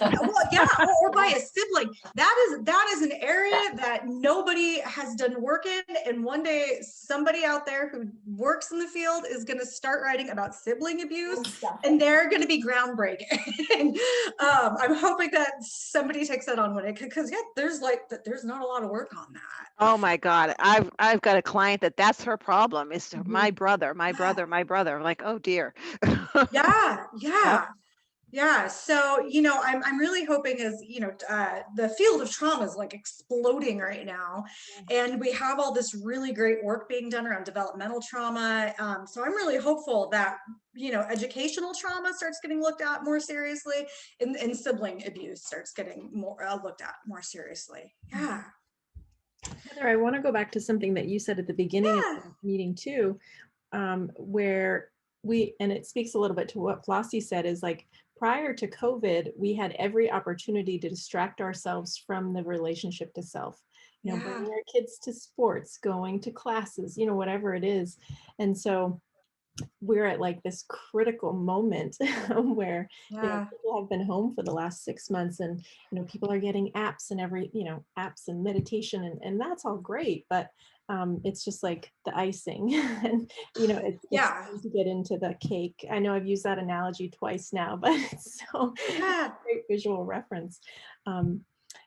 Well, yeah, or by a sibling. That is an area that nobody has done work in, and one day somebody out there who works in the field is going to start writing about sibling abuse, and they're going to be groundbreaking. I'm hoping that somebody takes that on, because yeah, there's not a lot of work on that. Oh my God, I've got a client that's her problem, is my brother. I'm like, oh dear. Yeah. Yep. Yeah, so I'm really hoping as the field of trauma is like exploding right now, and we have all this really great work being done around developmental trauma. So I'm really hopeful that educational trauma starts getting looked at more seriously, and sibling abuse starts getting more looked at more seriously. Yeah, Heather, I want to go back to something that you said at the beginning of yeah, the meeting too, where and it speaks a little bit to what Flossie said, is like prior to COVID, we had every opportunity to distract ourselves from the relationship to self, yeah, bringing our kids to sports, going to classes, whatever it is. And so we're at like this critical moment where yeah, people have been home for the last 6 months, and people are getting apps and apps and meditation, and that's all great, but it's just like the icing. And it's yeah, time to get into the cake. I know I've used that analogy twice now, but it's so yeah. great visual reference.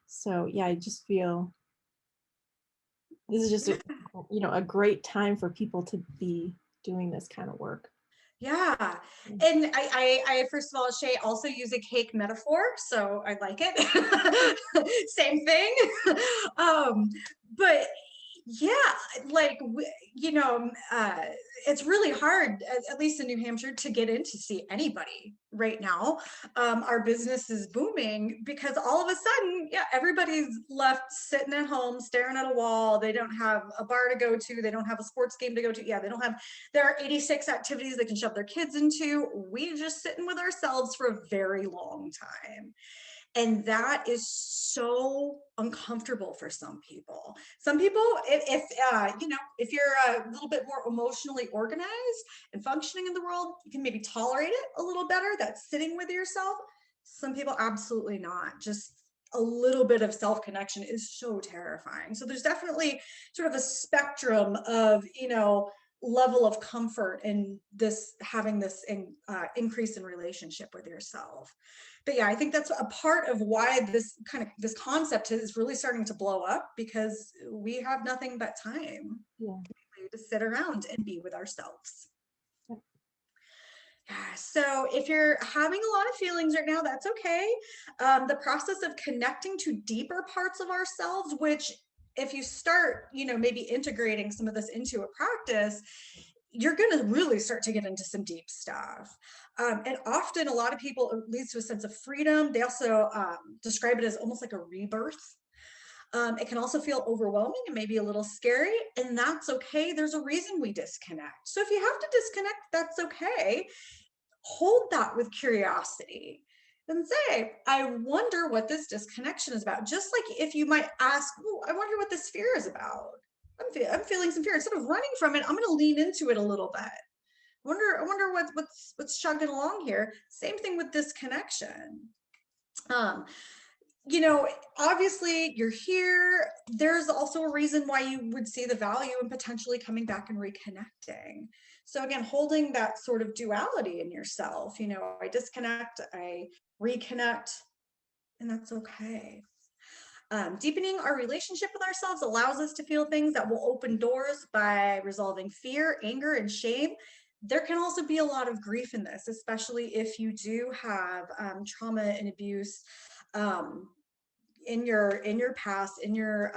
So yeah, I just feel this is just a great time for people to be doing this kind of work. Yeah. And I first of all, Shae, also use a cake metaphor, so I like it. Same thing. But yeah, like, it's really hard, at least in New Hampshire, to get in to see anybody right now. Our business is booming because all of a sudden, yeah, everybody's left sitting at home, staring at a wall. They don't have a bar to go to. They don't have a sports game to go to. Yeah, they don't have, there are 86 activities they can shove their kids into. We just sitting with ourselves for a very long time. And that is so uncomfortable for some people. Some people, if you're a little bit more emotionally organized and functioning in the world, you can maybe tolerate it a little better, that sitting with yourself. Some people, absolutely not. Just a little bit of self-connection is so terrifying. So there's definitely sort of a spectrum of, level of comfort in this, having this increase in relationship with yourself. But yeah, I think that's a part of why this concept is really starting to blow up, because we have nothing but time to sit around and be with ourselves. Yeah, so if you're having a lot of feelings right now, that's okay. The process of connecting to deeper parts of ourselves, which if you start, maybe integrating some of this into a practice, you're going to really start to get into some deep stuff. And often a lot of people, it leads to a sense of freedom. They also describe it as almost like a rebirth. It can also feel overwhelming and maybe a little scary, and that's okay. There's a reason we disconnect. So if you have to disconnect, that's okay. Hold that with curiosity and say, I wonder what this disconnection is about. Just like if you might ask, oh, I wonder what this fear is about. I'm feeling some fear. Instead of running from it, I'm going to lean into it a little bit. I wonder what's chugging along here. Same thing with this connection. Obviously you're here. There's also a reason why you would see the value in potentially coming back and reconnecting. So again, holding that sort of duality in yourself, I disconnect, I reconnect, and that's okay. Deepening our relationship with ourselves allows us to feel things that will open doors by resolving fear, anger, and shame. There can also be a lot of grief in this, especially if you do have trauma and abuse in your past, in your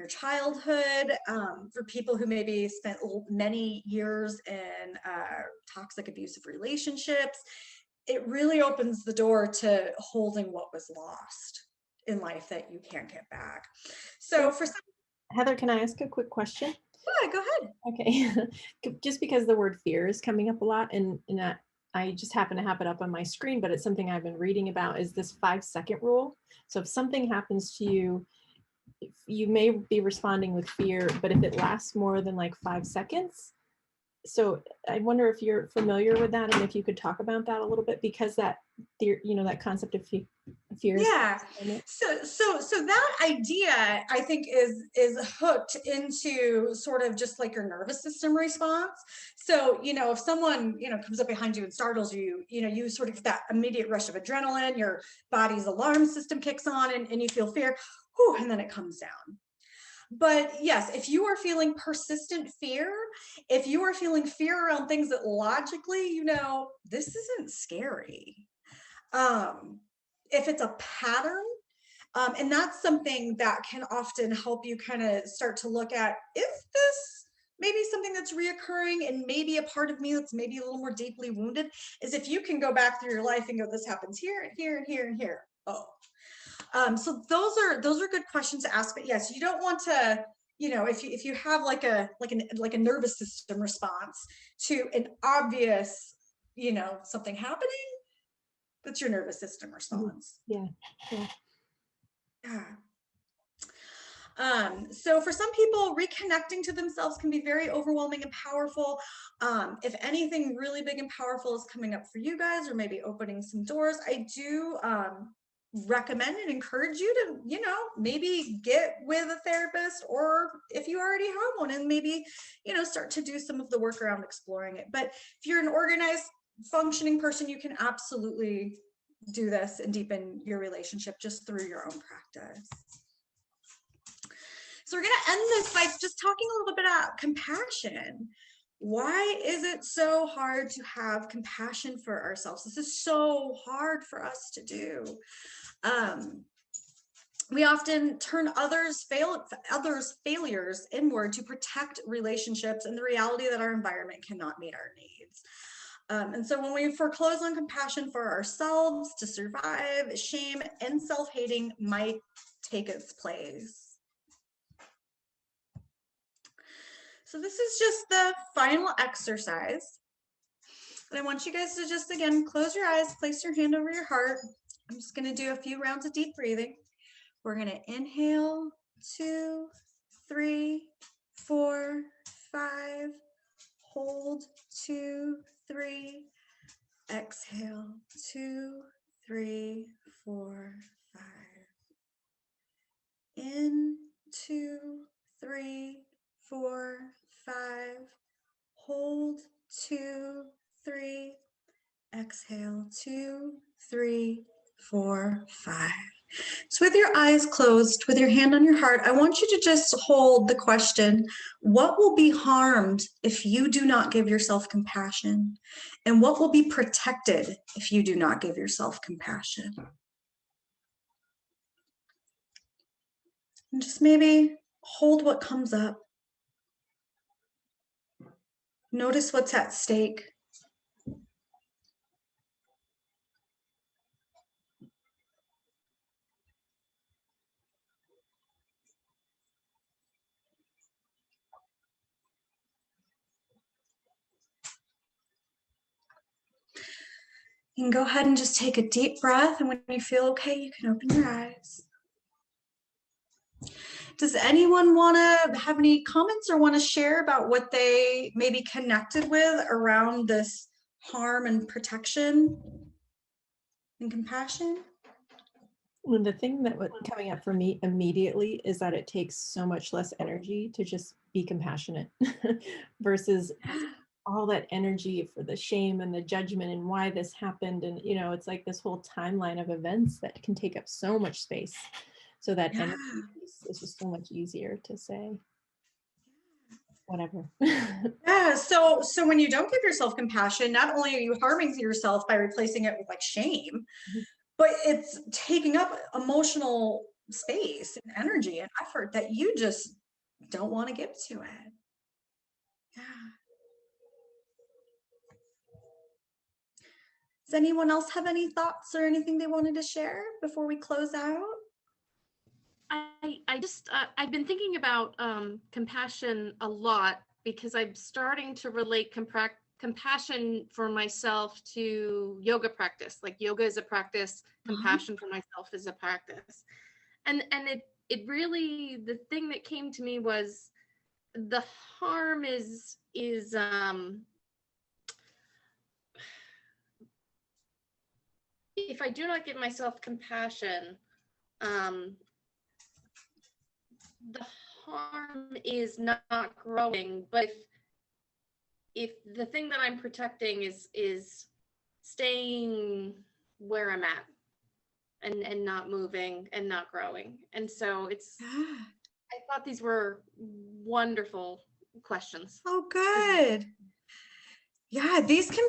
childhood. For people who maybe spent many years in toxic, abusive relationships, it really opens the door to holding what was lost in life that you can't get back. So for some, Heather, can I ask a quick question? yeah, go ahead. Okay. Just because the word fear is coming up a lot, and I just happen to have it up on my screen, but it's something I've been reading about, is this 5-second rule. So if something happens to you, you may be responding with fear, but if it lasts more than like 5 seconds, so I wonder if you're familiar with that, and if you could talk about that a little bit, because that that concept of fear is, Yeah. So that idea, I think, is hooked into sort of just like your nervous system response. So, if someone, comes up behind you and startles you, you sort of get that immediate rush of adrenaline, your body's alarm system kicks on, and you feel fear, whew, and then it comes down. But yes, if you are feeling persistent fear, if you are feeling fear around things that logically, this isn't scary, if it's a pattern, and that's something that can often help you kind of start to look at, is this maybe something that's reoccurring, and maybe a part of me that's maybe a little more deeply wounded, is if you can go back through your life and go, this happens here and here and here and here. Oh, so those are good questions to ask. But yes, you don't want to, if you have like a nervous system response to an obvious, something happening, that's your nervous system response. Yeah. So for some people, reconnecting to themselves can be very overwhelming and powerful. If anything really big and powerful is coming up for you guys, or maybe opening some doors, I do recommend and encourage you to, maybe get with a therapist, or if you already have one, and maybe, start to do some of the work around exploring it. But if you're an organized, functioning person, you can absolutely do this and deepen your relationship just through your own practice. So we're going to end this by just talking a little bit about compassion. Why is it so hard to have compassion for ourselves? This is so hard for us to do. We often turn others' failures inward to protect relationships and the reality that our environment cannot meet our needs. And so when we foreclose on compassion for ourselves to survive, shame and self-hating might take its place. So this is just the final exercise. And I want you guys to just, again, close your eyes, place your hand over your heart. I'm just going to do a few rounds of deep breathing. We're going to inhale, 2, 3, 4, 5. Hold, 2, 3. Exhale, 2, 3, 4, 5. In, 2, 3, 4, 5. Hold, 2, 3. Exhale, 2, 3, 4, 5. So with your eyes closed, with your hand on your heart, I want you to just hold the question, what will be harmed if you do not give yourself compassion? And what will be protected if you do not give yourself compassion? And just maybe hold what comes up. Notice what's at stake. You can go ahead and just take a deep breath, and when you feel okay, you can open your eyes. Does anyone want to have any comments or want to share about what they maybe connected with around this harm and protection and compassion? Well, the thing that was coming up for me immediately is that it takes so much less energy to just be compassionate versus all that energy for the shame and the judgment and why this happened. And, it's like this whole timeline of events that can take up so much space. So that energy is just so much easier to say, whatever. Yeah. So when you don't give yourself compassion, not only are you harming yourself by replacing it with like shame, but it's taking up emotional space and energy and effort that you just don't want to give to it. Yeah. Does anyone else have any thoughts or anything they wanted to share before we close out? I've been thinking about compassion a lot, because I'm starting to relate compassion for myself to yoga practice. Like yoga is a practice, compassion for myself is a practice. And it really, the thing that came to me was the harm is if I do not give myself compassion, the harm is not growing. But if the thing that I'm protecting is staying where I'm at and not moving and not growing. And so I thought these were wonderful questions. Oh, good. Yeah, these can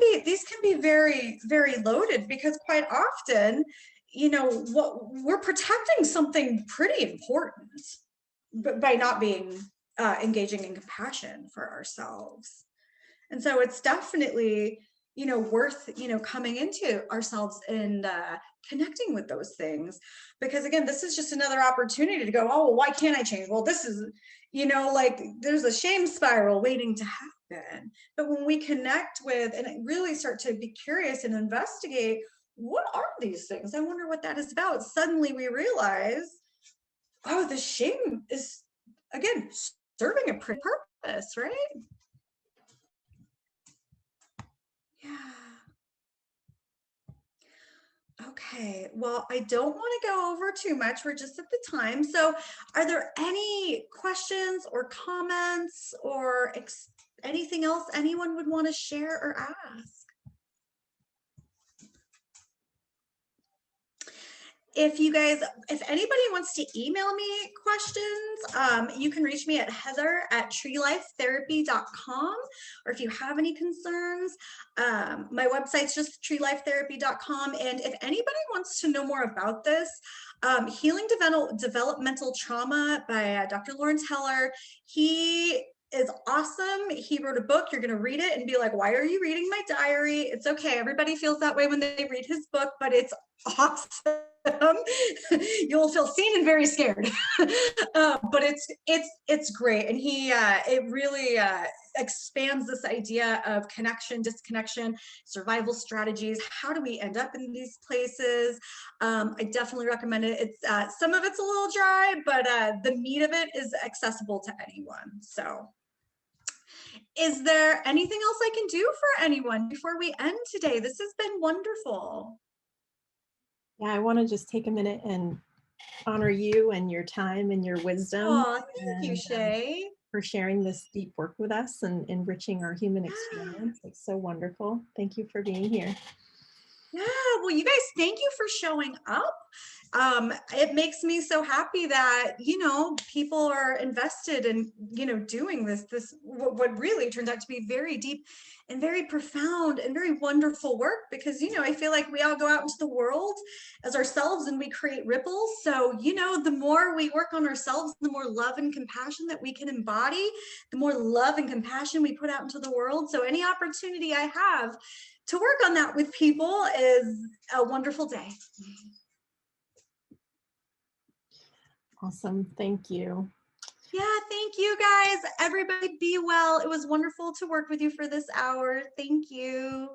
be very, very loaded, because quite often, you know, what we're protecting something pretty important, but by not being engaging in compassion for ourselves. And so it's definitely, you know, worth, you know, coming into ourselves and connecting with those things, because again, this is just another opportunity to go, oh, well, why can't I change? Well, this is, you know, like there's a shame spiral waiting to happen. But when we connect with and really start to be curious and investigate, what are these things? I wonder what that is about. Suddenly we realize, oh, the shame is, again, serving a purpose, right? Yeah. Okay, well, I don't want to go over too much. We're just at the time. So, are there any questions or comments or anything else anyone would want to share or ask? If anybody wants to email me questions, you can reach me at heather@treelifetherapy.com. Or if you have any concerns, my website's just treelifetherapy.com. And if anybody wants to know more about this, Healing Developmental Trauma by Dr. Lawrence Heller, he is awesome. He wrote a book. You're going to read it and be like, why are you reading my diary? It's okay. Everybody feels that way when they read his book, but it's awesome. You'll feel seen and very scared. But it's great. And he it really expands this idea of connection, disconnection, survival strategies. How do we end up in these places? I definitely recommend it. It's some of it's a little dry, but the meat of it is accessible to anyone. So is there anything else I can do for anyone before we end today? This has been wonderful. Yeah, I want to just take a minute and honor you and your time and your wisdom. Oh, thank you, and, Shae. for sharing this deep work with us and enriching our human experience. It's so wonderful. Thank you for being here. Yeah, well, you guys, thank you for showing up. It makes me so happy that, you know, people are invested in, you know, doing this what really turned out to be very deep and very profound and very wonderful work, because, you know, I feel like we all go out into the world as ourselves and we create ripples. So, you know, the more we work on ourselves, the more love and compassion that we can embody, the more love and compassion we put out into the world. So any opportunity I have to work on that with people is a wonderful day. Awesome. Thank you. Yeah, thank you guys. Everybody be well. It was wonderful to work with you for this hour. Thank you.